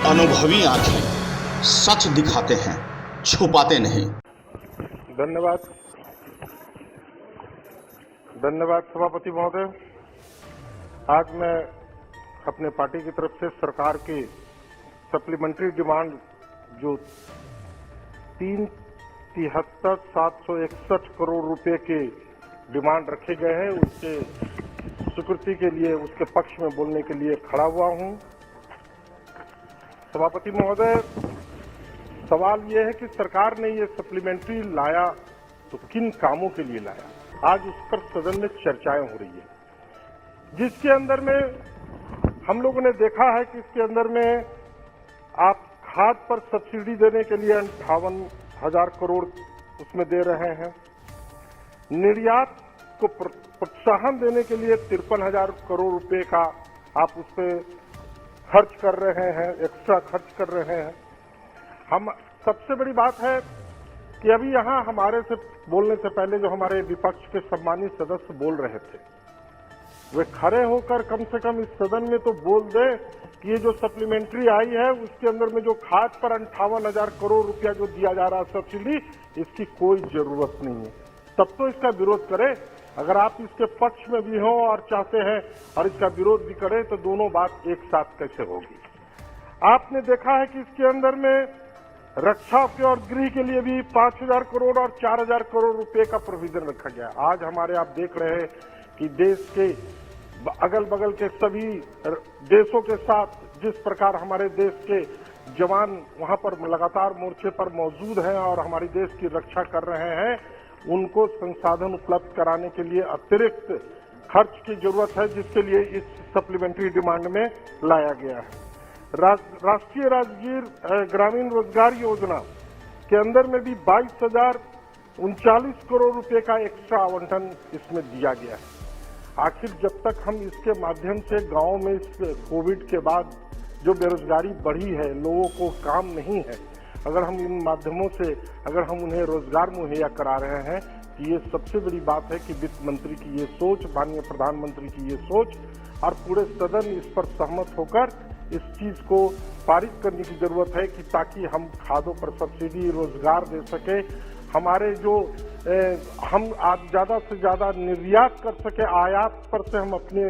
अनुभवी आंखें सच दिखाते हैं, छुपाते नहीं। धन्यवाद सभापति महोदय। आज मैं अपने पार्टी की तरफ से सरकार की सप्लीमेंट्री डिमांड जो 3,73,761 करोड़ रुपए के डिमांड रखे गए हैं उसके स्वीकृति के लिए, उसके पक्ष में बोलने के लिए खड़ा हुआ हूं। सभापति महोदय, सवाल यह है कि सरकार ने ये सप्लीमेंट्री लाया तो किन कामों के लिए लाया। आज उस पर सदन में चर्चाएं हो रही है, जिसके अंदर में हम लोगों ने देखा है कि इसके अंदर में आप खाद पर सब्सिडी देने के लिए 58,000 करोड़ उसमें दे रहे हैं। निर्यात को प्रोत्साहन देने के लिए 53,000 करोड़ रुपए का आप उस पर खर्च कर रहे हैं, एक्स्ट्रा खर्च कर रहे हैं। हम सबसे बड़ी बात है कि अभी यहां हमारे से बोलने से पहले जो हमारे विपक्ष के सम्मानित सदस्य बोल रहे थे, वे खड़े होकर कम से कम इस सदन में तो बोल दे कि ये जो सप्लीमेंट्री आई है उसके अंदर में जो खाद पर 58,000 करोड़ रुपया जो दिया जा रहा है सब्सिडी, इसकी कोई जरूरत नहीं है, तब तो इसका विरोध करें। अगर आप इसके पक्ष में भी हो और चाहते हैं और इसका विरोध भी करें तो दोनों बात एक साथ कैसे होगी। आपने देखा है कि इसके अंदर में रक्षा के और गृह के लिए भी 5,000 करोड़ और 4,000 करोड़ रुपए का प्रोविजन रखा गया। आज हमारे आप देख रहे हैं कि देश के अगल बगल के सभी देशों के साथ जिस प्रकार हमारे देश के जवान वहां पर लगातार मोर्चे पर मौजूद हैं और हमारे देश की रक्षा कर रहे हैं, उनको संसाधन उपलब्ध कराने के लिए अतिरिक्त खर्च की जरूरत है, जिसके लिए इस सप्लीमेंट्री डिमांड में लाया गया है। राष्ट्रीय राजगीर ग्रामीण रोजगार योजना के अंदर में भी 22,039 करोड़ रुपए का एक्स्ट्रा आवंटन इसमें दिया गया है। आखिर जब तक हम इसके माध्यम से गांव में इस कोविड के बाद जो बेरोजगारी बढ़ी है, लोगों को काम नहीं है, अगर हम इन माध्यमों से अगर हम उन्हें रोजगार मुहैया करा रहे हैं तो ये सबसे बड़ी बात है कि वित्त मंत्री की ये सोच, माननीय प्रधानमंत्री की ये सोच और पूरे सदन इस पर सहमत होकर इस चीज को पारित करने की जरूरत है कि ताकि हम खादों पर सब्सिडी, रोजगार दे सके, हमारे जो हम आज ज्यादा से ज्यादा निर्यात कर सके, आयात पर से हम अपने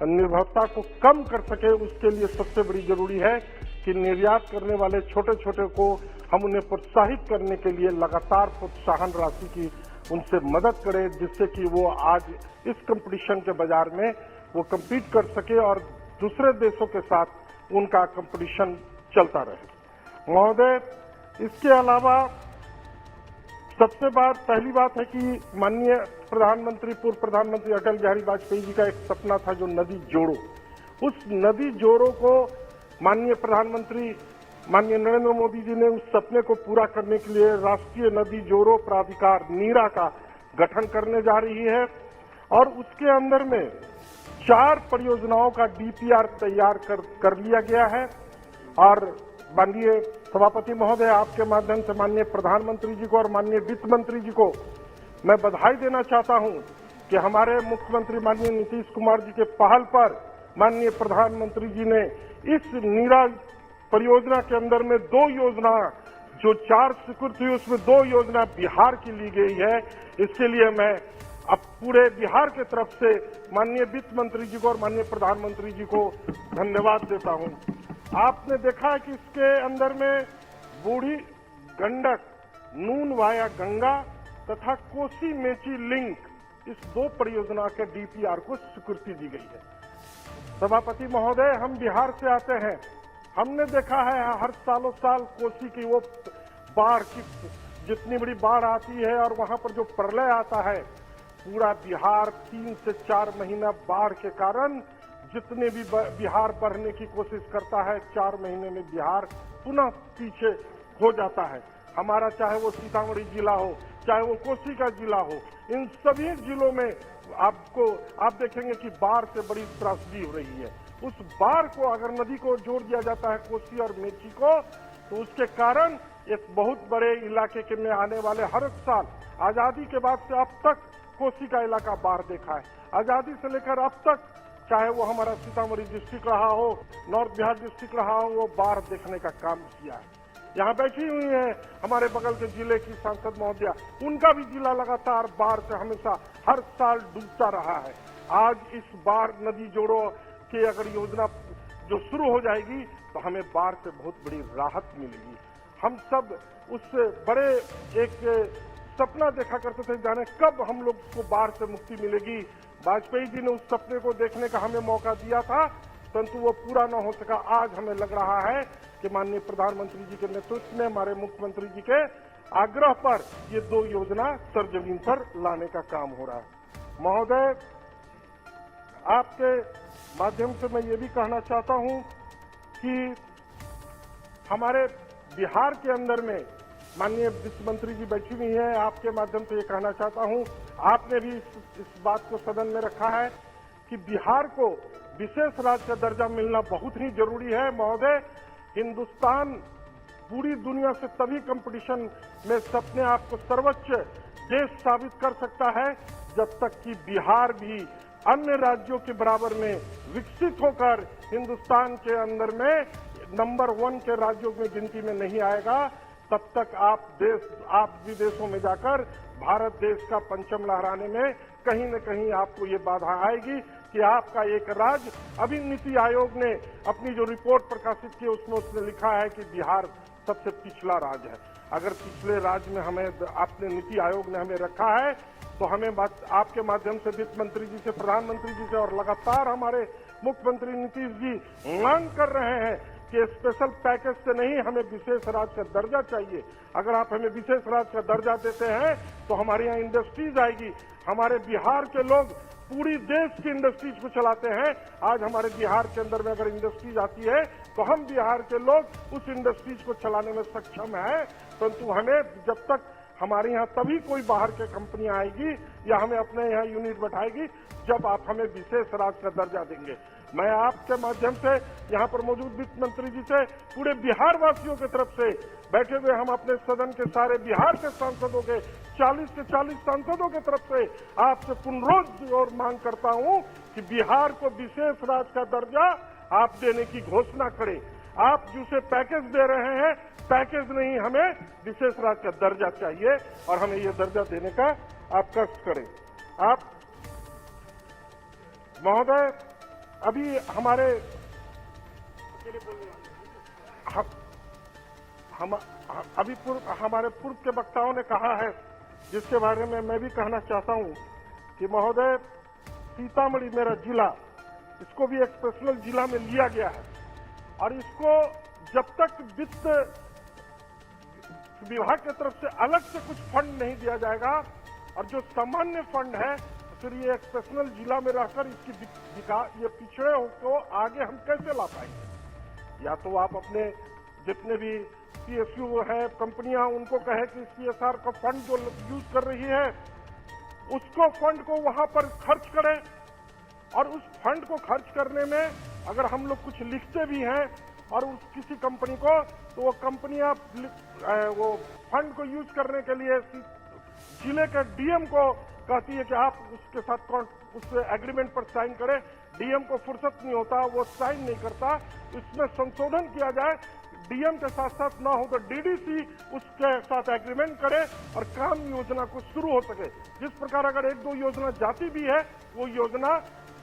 निर्भरता को कम कर सके। उसके लिए सबसे बड़ी जरूरी है कि निर्यात करने वाले छोटे छोटे को हम उन्हें प्रोत्साहित करने के लिए लगातार प्रोत्साहन राशि की उनसे मदद करें, जिससे कि वो आज इस कंपटीशन के बाजार में वो कम्पीट कर सके और दूसरे देशों के साथ उनका कंपटीशन चलता रहे। महोदय, इसके अलावा सबसे पहली बात है कि माननीय प्रधानमंत्री, पूर्व प्रधानमंत्री अटल बिहारी वाजपेयी जी का एक सपना था जो नदी जोड़ो। उस नदी जोड़ो को माननीय प्रधानमंत्री माननीय नरेंद्र मोदी जी ने उस सपने को पूरा करने के लिए राष्ट्रीय नदी जोड़ो प्राधिकार नीरा का गठन करने जा रही है और उसके अंदर में 4 परियोजनाओं का डीपीआर तैयार कर लिया गया है। और माननीय सभापति महोदय, आपके माध्यम से माननीय प्रधानमंत्री जी को और माननीय वित्त मंत्री जी को मैं बधाई देना चाहता हूं कि हमारे मुख्यमंत्री माननीय नीतीश कुमार जी के पहल पर माननीय प्रधानमंत्री जी ने इस नीरा परियोजना के अंदर में 2 योजना जो 4 स्वीकृत हुई उसमें 2 योजना बिहार की ली गई है। इसके लिए मैं अब पूरे बिहार के तरफ से माननीय वित्त मंत्री जी को और माननीय प्रधानमंत्री जी को धन्यवाद देता हूं। आपने देखा है कि इसके अंदर में बूढ़ी गंडक, नून वाया गंगा तथा कोसी मेची लिंक, इस 2 परियोजना के डीपीआर को स्वीकृति दी गई है। सभापति महोदय, हम बिहार से आते हैं, हमने देखा है हर सालों साल कोसी की वो बाढ़ की जितनी बड़ी बाढ़ आती है और वहां पर जो प्रलय आता है, पूरा बिहार 3 से 4 महीना बाढ़ के कारण जितने भी बिहार बढ़ने की कोशिश करता है, 4 महीने में बिहार पुनः पीछे हो जाता है। हमारा चाहे वो सीतामढ़ी जिला हो, चाहे वो कोसी का जिला हो, इन सभी जिलों में आप देखेंगे कि बाढ़ से बड़ी त्रासदी हो रही है। उस बाढ़ को अगर नदी को जोड़ दिया जाता है कोसी और मेची को, तो उसके कारण एक बहुत बड़े इलाके के में आने वाले हर साल आजादी के बाद से अब तक कोसी का इलाका बाढ़ देखा है। आजादी से लेकर अब तक चाहे वो हमारा सीतामढ़ी डिस्ट्रिक्ट रहा हो, नॉर्थ बिहार डिस्ट्रिक्ट रहा हो, वो बाढ़ देखने का काम किया है। यहाँ बैठी हुई है हमारे बगल के जिले की सांसद महोदया, उनका भी जिला लगातार बाढ़ से हमेशा हर साल डूबता रहा है। आज इस बाढ़ नदी जोड़ो की अगर योजना जो शुरू हो जाएगी तो हमें बाढ़ से बहुत बड़ी राहत मिलेगी। हम सब उस बड़े एक सपना देखा करते थे, जाने कब हम लोग को बाढ़ से मुक्ति मिलेगी। वाजपेयी जी ने उस सपने को देखने का हमें मौका दिया था, परंतु वो पूरा न हो सका। आज हमें लग रहा है कि माननीय प्रधानमंत्री जी के नेतृत्व में, हमारे मुख्यमंत्री जी के आग्रह पर ये 2 योजना सरजमीन पर लाने का काम हो रहा है। महोदय, आपके माध्यम से मैं ये भी कहना चाहता हूं कि हमारे बिहार के अंदर में माननीय वित्त मंत्री जी बैठी हुई हैं, आपके माध्यम से ये कहना चाहता हूं, आपने भी इस बात को सदन में रखा है कि बिहार को विशेष राज्य का दर्जा मिलना बहुत ही जरूरी है। महोदय, हिंदुस्तान पूरी दुनिया से तभी कंपटीशन में अपने आप को सर्वोच्च देश साबित कर सकता है जब तक कि बिहार भी अन्य राज्यों के बराबर में विकसित होकर हिंदुस्तान के अंदर में नंबर 1 के राज्यों में गिनती में नहीं आएगा। तब तक आप विदेशों में जाकर भारत देश का परचम लहराने में कहीं न कहीं आपको ये बाधा आएगी कि आपका एक राज्य, अभी नीति आयोग ने अपनी जो रिपोर्ट प्रकाशित की उसमें उसने लिखा है कि बिहार सबसे पिछला राज्य है। अगर पिछले राज्य में हमें आपने नीति आयोग ने हमें रखा है तो हमें आपके माध्यम से वित्त मंत्री जी से, प्रधानमंत्री जी से और लगातार हमारे मुख्यमंत्री नीतीश जी मांग कर रहे हैं कि स्पेशल पैकेज से नहीं, हमें विशेष राज्य का दर्जा चाहिए। अगर आप हमें विशेष राज्य का दर्जा देते हैं तो हमारे यहाँ इंडस्ट्रीज आएगी। हमारे बिहार के लोग पूरी देश की इंडस्ट्रीज को चलाते हैं। आज हमारे बिहार के अंदर में अगर इंडस्ट्रीज आती है तो हम बिहार के लोग उस इंडस्ट्रीज को चलाने में सक्षम हैं। परंतु हमें जब तक हमारे यहाँ तभी कोई बाहर के कंपनियां आएगी या हमें अपने यहाँ यूनिट बैठाएगी जब आप हमें विशेष राज्य का दर्जा देंगे। मैं आपके माध्यम से यहाँ पर मौजूद वित्त मंत्री जी से पूरे बिहार वासियों की तरफ से बैठे हुए हम अपने सदन के सारे बिहार के सांसदों के 40 के 40 सांसदों की तरफ से आपसे पुनरोज और मांग करता हूँ कि बिहार को विशेष राज्य का दर्जा आप देने की घोषणा करें। आप जिसे पैकेज दे रहे हैं, पैकेज नहीं, हमें विशेष राज्य का दर्जा चाहिए और हमें यह दर्जा देने का आप कष्ट करें। आप महोदय, अभी हमारे हमारे पूर्व के वक्ताओं ने कहा है, जिसके बारे में मैं भी कहना चाहता हूं कि महोदय, सीतामढ़ी मेरा जिला, इसको भी एक स्पेशल जिला में लिया गया है और इसको जब तक वित्त विभाग की तरफ से अलग से कुछ फंड नहीं दिया जाएगा और जो सामान्य फंड है, फिर ये एक स्पेशल जिला में रहकर इसकी ये पिछड़े को आगे हम कैसे ला पाएंगे। या तो आप अपने जितने भी PSU है, कंपनियां, उनको कहे कि CSR का फंड जो यूज कर रही है उसको फंड को वहां पर खर्च करें और उस फंड को खर्च करने में अगर हम लोग कुछ लिखते भी हैं और उस किसी कंपनी को, तो वो कंपनियां वो फंड को यूज करने के लिए जिले के DM को कहती है कि आप उसके साथ उस एग्रीमेंट पर साइन करें। DM को फुर्सत नहीं होता, वो साइन नहीं करता। इसमें संशोधन किया जाए, DM के साथ साथ ना हो तो DDC उसके साथ एग्रीमेंट करे और काम योजना को शुरू हो सके। जिस प्रकार अगर 1-2 योजना जाती भी है, वो योजना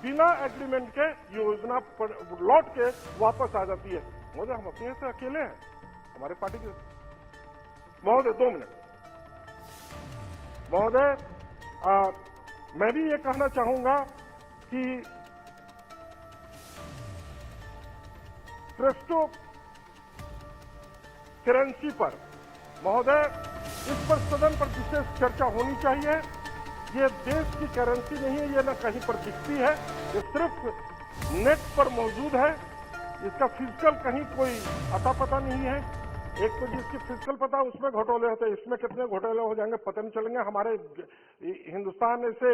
बिना एग्रीमेंट के योजना पर लौट के वापस आ जाती है। महोदय, हम अपने से अकेले हैं, हमारे पार्टी के महोदय 2 मिनट। महोदय, मैं भी ये कहना चाहूंगा कि क्रिप्टो करेंसी पर महोदय, इस पर सदन पर विशेष चर्चा होनी चाहिए। ये देश की करेंसी नहीं है, ये न कहीं पर दिखती है, ये सिर्फ नेट पर मौजूद है। इसका फिजिकल कहीं कोई अता पता नहीं है। एक तो जिसकी फिजिकल पता है उसमें घोटाले होते हैं, इसमें कितने घोटाले हो जाएंगे पता नहीं चलेंगे। हमारे हिंदुस्तान से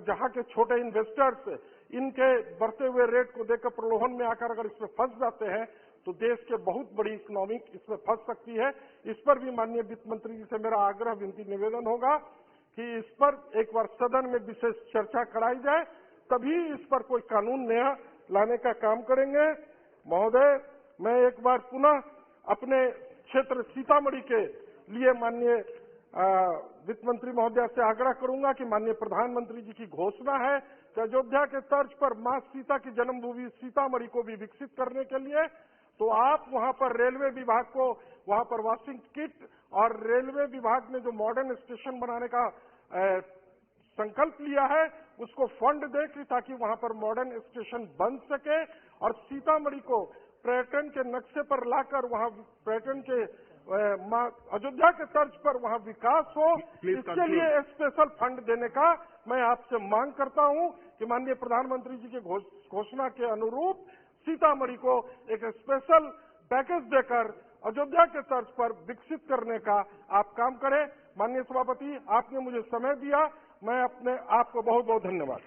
जहां के छोटे इन्वेस्टर्स इनके बढ़ते हुए रेट को देखकर प्रलोभन में आकर अगर इसमें फंस जाते हैं तो देश के बहुत बड़ी इकोनॉमी इसमें फंस सकती है। इस पर भी माननीय वित्त मंत्री जी से मेरा आग्रह, विनती, निवेदन होगा कि इस पर एक बार सदन में विशेष चर्चा कराई जाए तभी इस पर कोई कानून नया लाने का काम करेंगे। महोदय, मैं एक बार पुनः अपने क्षेत्र सीतामढ़ी के लिए माननीय वित्त मंत्री महोदय से आग्रह करूंगा कि माननीय प्रधानमंत्री जी की घोषणा है कि अयोध्या के तर्ज पर मां सीता की जन्मभूमि सीतामढ़ी को भी विकसित करने के लिए तो आप वहां पर रेलवे विभाग को वहां पर वॉशिंग किट और रेलवे विभाग ने जो मॉडर्न स्टेशन बनाने का संकल्प लिया है उसको फंड दे कि ताकि वहां पर मॉडर्न स्टेशन बन सके और सीतामढ़ी को पर्यटन के नक्शे पर लाकर वहां पर्यटन के अयोध्या के तर्ज पर वहां विकास हो। इसके लिए स्पेशल फंड देने का मैं आपसे मांग करता हूं कि माननीय प्रधानमंत्री जी के घोषणा के अनुरूप सीतामढ़ी को एक स्पेशल पैकेज देकर अयोध्या के तर्ज पर विकसित करने का आप काम करें। माननीय सभापति, आपने मुझे समय दिया, मैं आपको बहुत बहुत धन्यवाद।